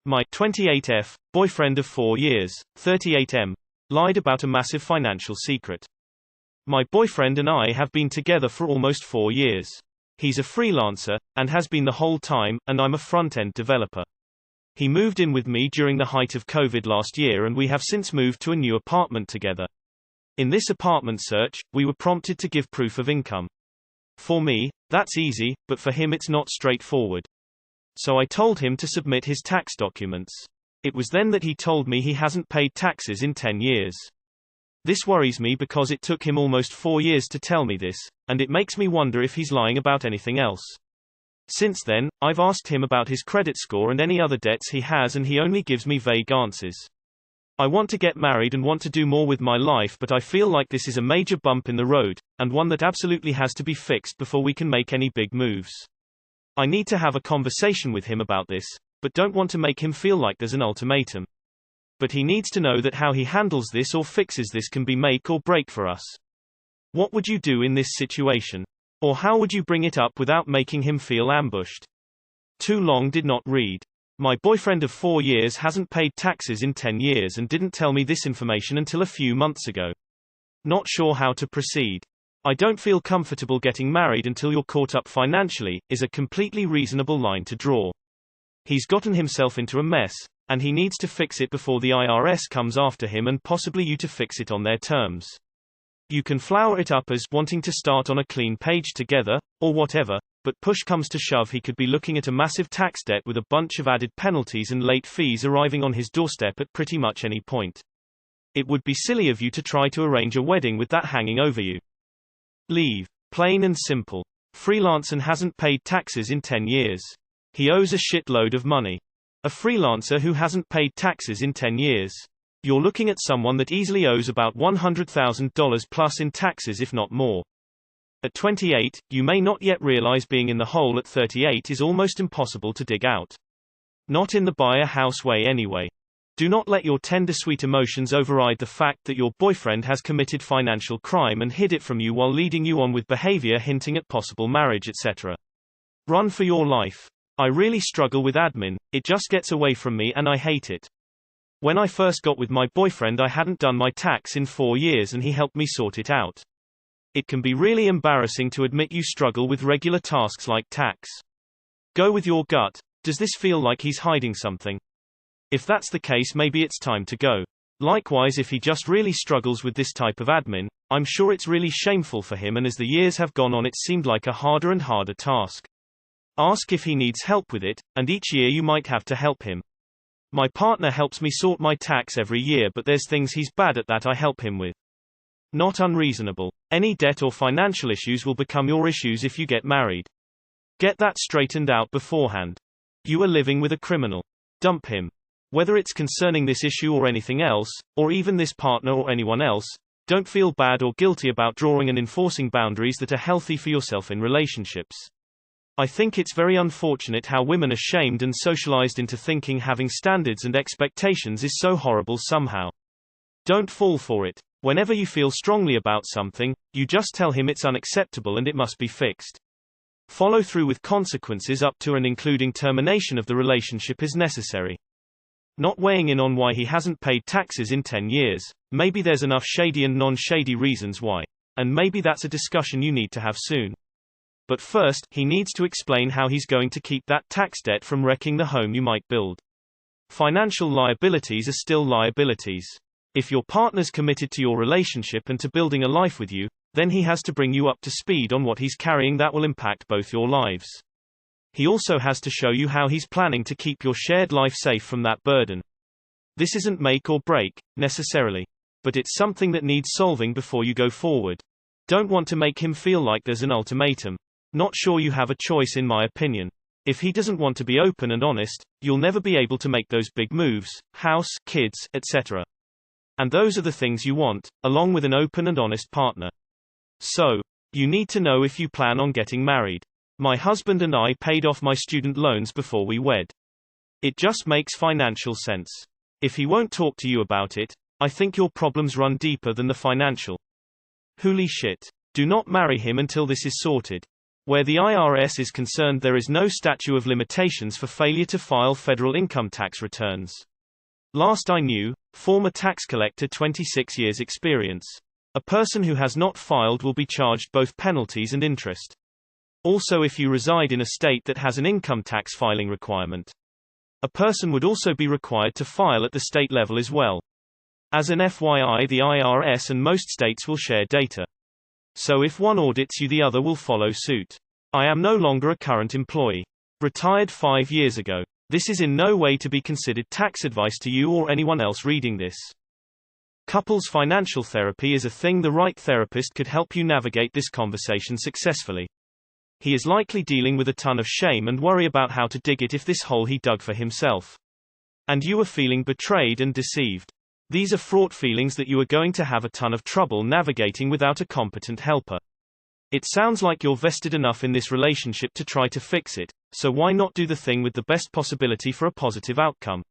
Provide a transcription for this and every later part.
My 28F boyfriend of 4 years, 38M, lied about a massive financial secret. My boyfriend and I have been together for almost 4 years. He's a freelancer, and has been the whole time, and I'm a front-end developer. He moved in with me during the height of COVID last year, and we have since moved to a new apartment together. In this apartment search, we were prompted to give proof of income. For me, that's easy, but for him it's not straightforward. So I told him to submit his tax documents. It was then that he told me he hasn't paid taxes in 10 years. This worries me because it took him almost 4 years to tell me this, and it makes me wonder if he's lying about anything else. Since then, I've asked him about his credit score and any other debts he has, and he only gives me vague answers. I want to get married and want to do more with my life, but I feel like this is a major bump in the road, and one that absolutely has to be fixed before we can make any big moves. I need to have a conversation with him about this, but don't want to make him feel like there's an ultimatum. But he needs to know that how he handles this or fixes this can be make or break for us. What would you do in this situation? Or how would you bring it up without making him feel ambushed? Too long did not read. My boyfriend of 4 years hasn't paid taxes in 10 years and didn't tell me this information until a few months ago. Not sure how to proceed. I don't feel comfortable getting married until you're caught up financially, is a completely reasonable line to draw. He's gotten himself into a mess, and he needs to fix it before the IRS comes after him and possibly you to fix it on their terms. You can flower it up as wanting to start on a clean page together, or whatever, but push comes to shove, he could be looking at a massive tax debt with a bunch of added penalties and late fees arriving on his doorstep at pretty much any point. It would be silly of you to try to arrange a wedding with that hanging over you. Leave. Plain and simple. Freelance and hasn't paid taxes in 10 years. He owes a shitload of money. A freelancer who hasn't paid taxes in 10 years. You're looking at someone that easily owes about $100,000 plus in taxes, if not more. At 28, you may not yet realize being in the hole at 38 is almost impossible to dig out. Not in the buy a house way anyway. Do not let your tender sweet emotions override the fact that your boyfriend has committed financial crime and hid it from you while leading you on with behavior hinting at possible marriage, etc. Run for your life. I really struggle with admin, it just gets away from me and I hate it. When I first got with my boyfriend, I hadn't done my tax in 4 years and he helped me sort it out. It can be really embarrassing to admit you struggle with regular tasks like tax. Go with your gut. Does this feel like he's hiding something? If that's the case, maybe it's time to go. Likewise, if he just really struggles with this type of admin, I'm sure it's really shameful for him, and as the years have gone on it seemed like a harder and harder task. Ask if he needs help with it, and each year you might have to help him. My partner helps me sort my tax every year, but there's things he's bad at that I help him with. Not unreasonable. Any debt or financial issues will become your issues if you get married. Get that straightened out beforehand. You are living with a criminal. Dump him. Whether it's concerning this issue or anything else, or even this partner or anyone else, don't feel bad or guilty about drawing and enforcing boundaries that are healthy for yourself in relationships. I think it's very unfortunate how women are shamed and socialized into thinking having standards and expectations is so horrible somehow. Don't fall for it. Whenever you feel strongly about something, you just tell him it's unacceptable and it must be fixed. Follow through with consequences up to and including termination of the relationship is necessary. Not weighing in on why he hasn't paid taxes in 10 years, maybe there's enough shady and non-shady reasons why. And maybe that's a discussion you need to have soon. But first, he needs to explain how he's going to keep that tax debt from wrecking the home you might build. Financial liabilities are still liabilities. If your partner's committed to your relationship and to building a life with you, then he has to bring you up to speed on what he's carrying that will impact both your lives. He also has to show you how he's planning to keep your shared life safe from that burden. This isn't make or break, necessarily. But it's something that needs solving before you go forward. Don't want to make him feel like there's an ultimatum. Not sure you have a choice, in my opinion. If he doesn't want to be open and honest, you'll never be able to make those big moves, house, kids, etc. And those are the things you want, along with an open and honest partner. So, you need to know if you plan on getting married. My husband and I paid off my student loans before we wed. It just makes financial sense. If he won't talk to you about it, I think your problems run deeper than the financial. Holy shit. Do not marry him until this is sorted. Where the IRS is concerned, there is no statute of limitations for failure to file federal income tax returns. Last I knew, former tax collector, 26 years experience. A person who has not filed will be charged both penalties and interest. Also, if you reside in a state that has an income tax filing requirement, a person would also be required to file at the state level as well. As an FYI, the IRS and most states will share data. So if one audits you, the other will follow suit. I am no longer a current employee. Retired 5 years ago. This is in no way to be considered tax advice to you or anyone else reading this. Couples financial therapy is a thing. The right therapist could help you navigate this conversation successfully. He is likely dealing with a ton of shame and worry about how to dig it if this hole he dug for himself. And you are feeling betrayed and deceived. These are fraught feelings that you are going to have a ton of trouble navigating without a competent helper. It sounds like you're vested enough in this relationship to try to fix it, so why not do the thing with the best possibility for a positive outcome?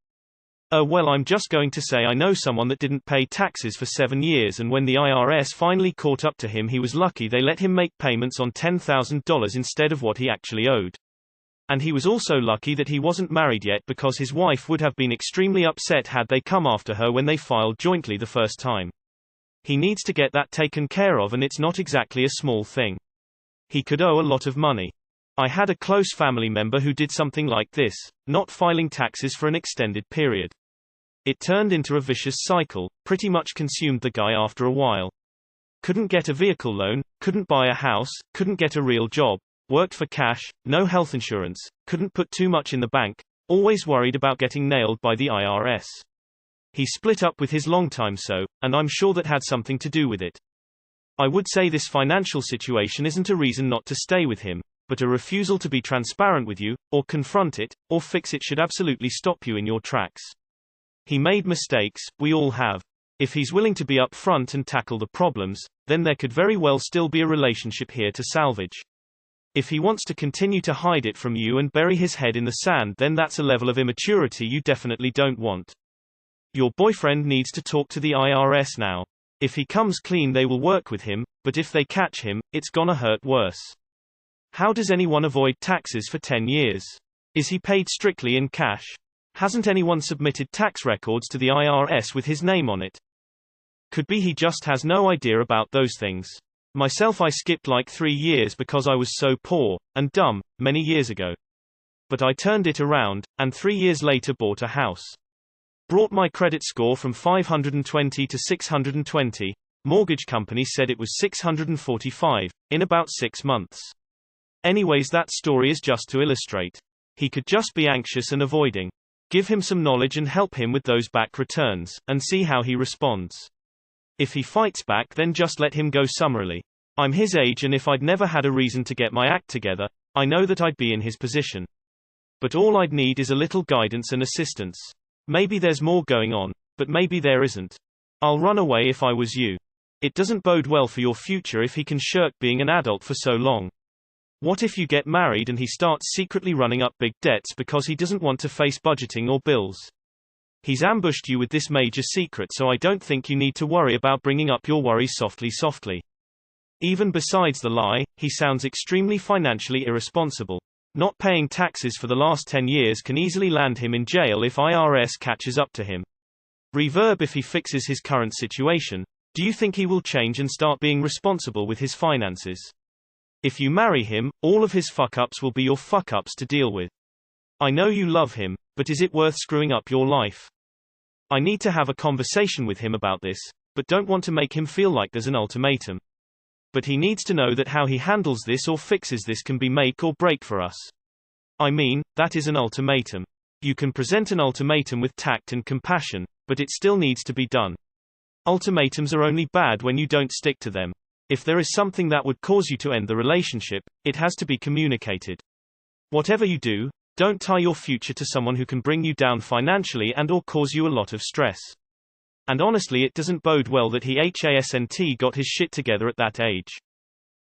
Well, I'm just going to say I know someone that didn't pay taxes for 7 years, and when the IRS finally caught up to him, he was lucky they let him make payments on $10,000 instead of what he actually owed. And he was also lucky that he wasn't married yet, because his wife would have been extremely upset had they come after her when they filed jointly the first time. He needs to get that taken care of, and it's not exactly a small thing. He could owe a lot of money. I had a close family member who did something like this, not filing taxes for an extended period. It turned into a vicious cycle, pretty much consumed the guy after a while. Couldn't get a vehicle loan, couldn't buy a house, couldn't get a real job, worked for cash, no health insurance, couldn't put too much in the bank, always worried about getting nailed by the IRS. He split up with his longtime so, and I'm sure that had something to do with it. I would say this financial situation isn't a reason not to stay with him, but a refusal to be transparent with you, or confront it, or fix it should absolutely stop you in your tracks. He made mistakes, we all have. If he's willing to be upfront and tackle the problems, then there could very well still be a relationship here to salvage. If he wants to continue to hide it from you and bury his head in the sand, then that's a level of immaturity you definitely don't want. Your boyfriend needs to talk to the IRS now. If he comes clean, they will work with him, but if they catch him, it's gonna hurt worse. How does anyone avoid taxes for 10 years? Is he paid strictly in cash? Hasn't anyone submitted tax records to the IRS with his name on it? Could be he just has no idea about those things. Myself, I skipped like 3 years because I was so poor and dumb many years ago. But I turned it around, and 3 years later bought a house. Brought my credit score from 520 to 620. Mortgage company said it was 645 in about 6 months. Anyways, that story is just to illustrate. He could just be anxious and avoiding. Give him some knowledge and help him with those back returns, and see how he responds. If he fights back, then just let him go summarily. I'm his age, and if I'd never had a reason to get my act together, I know that I'd be in his position. But all I'd need is a little guidance and assistance. Maybe there's more going on, but maybe there isn't. I'll run away if I was you. It doesn't bode well for your future if he can shirk being an adult for so long. What if you get married and he starts secretly running up big debts because he doesn't want to face budgeting or bills? He's ambushed you with this major secret, so I don't think you need to worry about bringing up your worries softly. Even besides the lie, he sounds extremely financially irresponsible. Not paying taxes for the last 10 years can easily land him in jail if IRS catches up to him. Reverb: if he fixes his current situation, do you think he will change and start being responsible with his finances? If you marry him, all of his fuck-ups will be your fuck-ups to deal with. I know you love him, but is it worth screwing up your life? I need to have a conversation with him about this, but don't want to make him feel like there's an ultimatum. But he needs to know that how he handles this or fixes this can be make or break for us. I mean, that is an ultimatum. You can present an ultimatum with tact and compassion, but it still needs to be done. Ultimatums are only bad when you don't stick to them. If there is something that would cause you to end the relationship, it has to be communicated. Whatever you do, don't tie your future to someone who can bring you down financially and or cause you a lot of stress. And honestly, it doesn't bode well that he hasn't got his shit together at that age.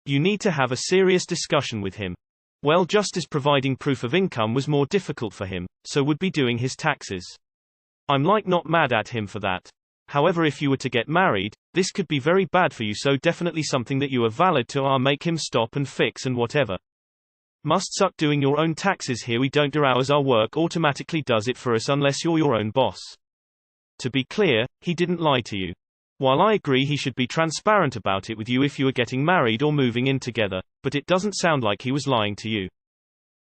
You need to have a serious discussion with him. Well, just as providing proof of income was more difficult for him, so would be doing his taxes. I'm like not mad at him for that. However, if you were to get married, this could be very bad for you, so definitely something that you are valid to make him stop and fix and whatever. Must suck doing your own taxes here. We don't do ours. Our work automatically does it for us unless you're your own boss. To be clear, he didn't lie to you. While I agree he should be transparent about it with you if you are getting married or moving in together, but it doesn't sound like he was lying to you.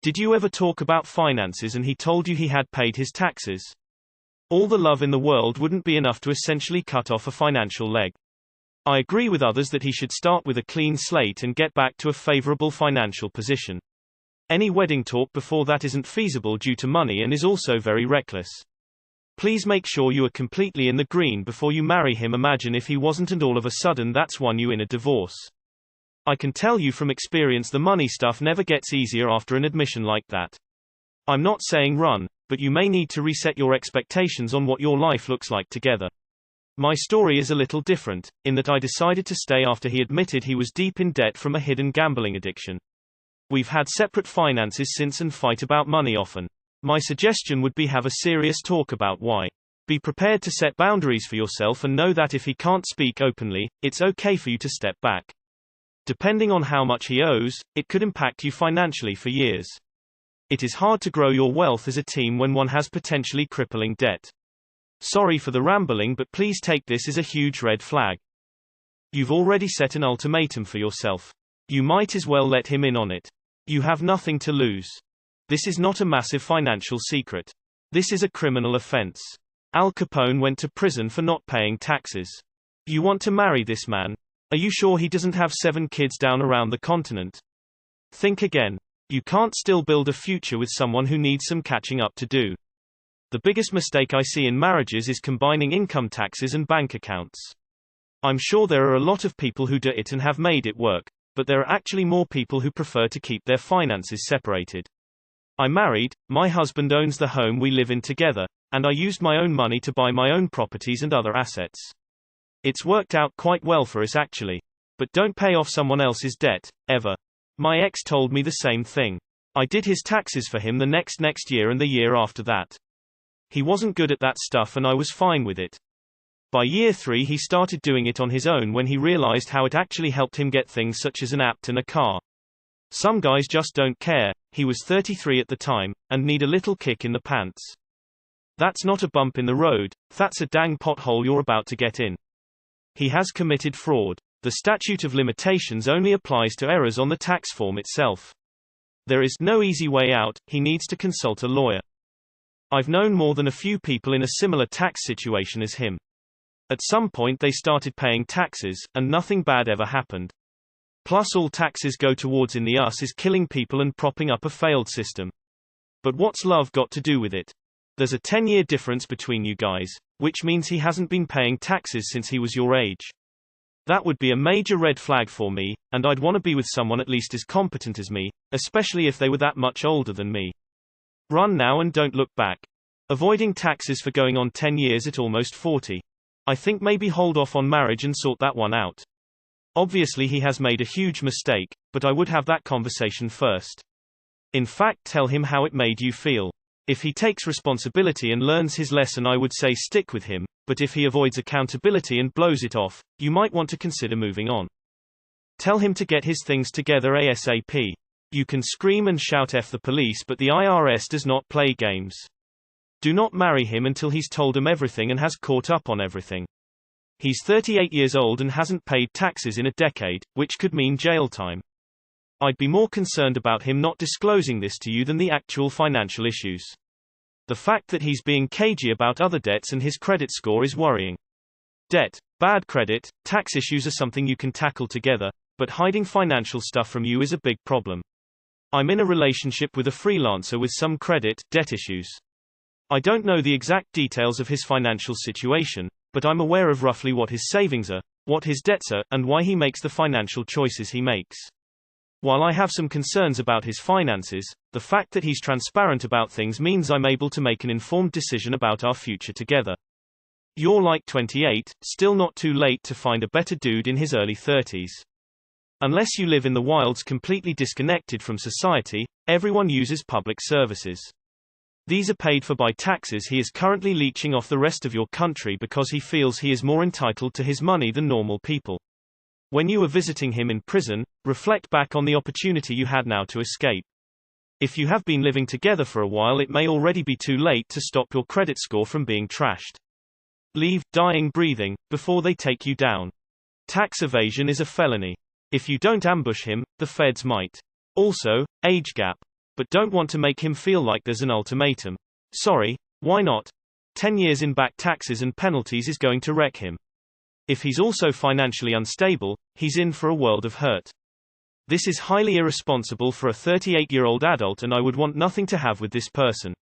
Did you ever talk about finances and he told you he had paid his taxes? All the love in the world wouldn't be enough to essentially cut off a financial leg. I agree with others that he should start with a clean slate and get back to a favorable financial position. Any wedding talk before that isn't feasible due to money and is also very reckless. Please make sure you are completely in the green before you marry him. Imagine if he wasn't and all of a sudden that's won you in a divorce. I can tell you from experience the money stuff never gets easier after an admission like that. I'm not saying run, but you may need to reset your expectations on what your life looks like together. My story is a little different, in that I decided to stay after he admitted he was deep in debt from a hidden gambling addiction. We've had separate finances since and fight about money often. My suggestion would be have a serious talk about why. Be prepared to set boundaries for yourself and know that if he can't speak openly, it's okay for you to step back. Depending on how much he owes, it could impact you financially for years. It is hard to grow your wealth as a team when one has potentially crippling debt. Sorry for the rambling, but please take this as a huge red flag. You've already set an ultimatum for yourself. You might as well let him in on it. You have nothing to lose. This is not a massive financial secret. This is a criminal offense. Al Capone went to prison for not paying taxes. You want to marry this man? Are you sure he doesn't have 7 kids down around the continent? Think again. You can't still build a future with someone who needs some catching up to do. The biggest mistake I see in marriages is combining income taxes and bank accounts. I'm sure there are a lot of people who do it and have made it work, but there are actually more people who prefer to keep their finances separated. I'm married, my husband owns the home we live in together, and I used my own money to buy my own properties and other assets. It's worked out quite well for us actually. But don't pay off someone else's debt, ever. My ex told me the same thing. I did his taxes for him the next year and the year after that. He wasn't good at that stuff and I was fine with it. By year 3 he started doing it on his own when he realized how it actually helped him get things such as an app and a car. Some guys just don't care. He was 33 at the time, and need a little kick in the pants. That's not a bump in the road, that's a dang pothole you're about to get in. He has committed fraud. The statute of limitations only applies to errors on the tax form itself. There is no easy way out, he needs to consult a lawyer. I've known more than a few people in a similar tax situation as him. At some point they started paying taxes, and nothing bad ever happened. Plus all taxes go towards in the us is killing people and propping up a failed system. But what's love got to do with it? There's a 10-year difference between you guys, which means he hasn't been paying taxes since he was your age. That would be a major red flag for me, and I'd want to be with someone at least as competent as me, especially if they were that much older than me. Run now and don't look back. Avoiding taxes for going on 10 years at almost 40. I think maybe hold off on marriage and sort that one out. Obviously he has made a huge mistake, but I would have that conversation first. In fact, tell him how it made you feel. If he takes responsibility and learns his lesson, I would say stick with him, but if he avoids accountability and blows it off, you might want to consider moving on. Tell him to get his things together ASAP. You can scream and shout F the police, but the IRS does not play games. Do not marry him until he's told him everything and has caught up on everything. He's 38 years old and hasn't paid taxes in a decade, which could mean jail time. I'd be more concerned about him not disclosing this to you than the actual financial issues. The fact that he's being cagey about other debts and his credit score is worrying. Debt, bad credit, tax issues are something you can tackle together, but hiding financial stuff from you is a big problem. I'm in a relationship with a freelancer with some credit, debt issues. I don't know the exact details of his financial situation, but I'm aware of roughly what his savings are, what his debts are, and why he makes the financial choices he makes. While I have some concerns about his finances, the fact that he's transparent about things means I'm able to make an informed decision about our future together. You're like 28, still not too late to find a better dude in his early 30s. Unless you live in the wilds completely disconnected from society, everyone uses public services. These are paid for by taxes he is currently leeching off the rest of your country because he feels he is more entitled to his money than normal people. When you were visiting him in prison, reflect back on the opportunity you had now to escape. If you have been living together for a while, it may already be too late to stop your credit score from being trashed. Leave, dying breathing, before they take you down. Tax evasion is a felony. If you don't ambush him, the feds might. Also, age gap. But don't want to make him feel like there's an ultimatum. Sorry, why not? 10 years in back taxes and penalties is going to wreck him. If he's also financially unstable, he's in for a world of hurt. This is highly irresponsible for a 38-year-old adult, and I would want nothing to have with this person.